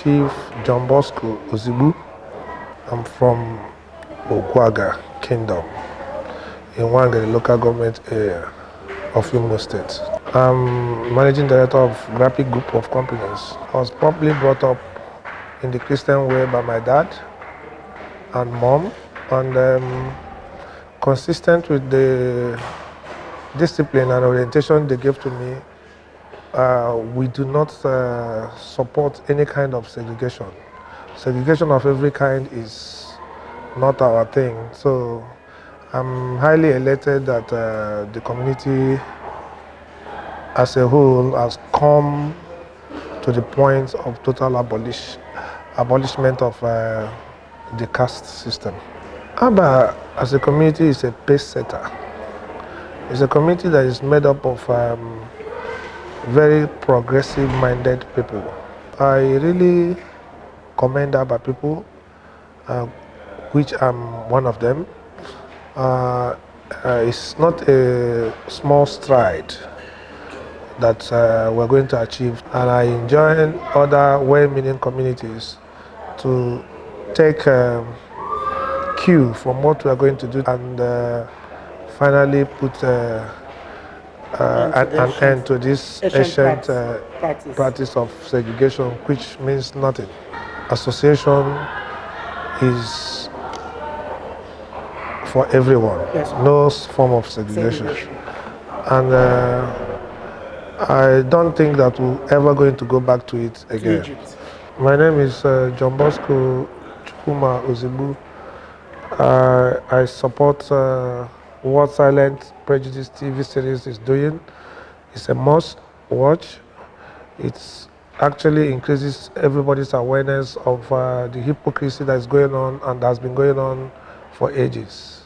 Chief Johnbosco Ozigbu. I'm from Ogwaga Kingdom in Wangari local government area of Imo State. I'm managing director of graphic group of companies. I was probably brought up in the Christian way by my dad and mom, and consistent with the discipline and orientation they gave to me, we do not support any kind of segregation. Segregation of every kind is not our thing. So I'm highly elated that the community as a whole has come to the point of total abolishment of the caste system. Aba as a community is a pace setter. It's a community that is made up of very progressive-minded people. I really commend Aba people, which I'm one of them. It's not a small stride that we're going to achieve, and I join other well-meaning communities to take cue from what we are going to do and finally put an end to this ancient practice of segregation, which means nothing. Association is for everyone, yes. No form of segregation. And I don't think that we're ever going to go back to it again. My name is Johnbosco CHUKWUMA Ozigbu. I support what Silent Prejudice TV series is doing. It's a must watch. It actually increases everybody's awareness of the hypocrisy that is going on and has been going on for ages.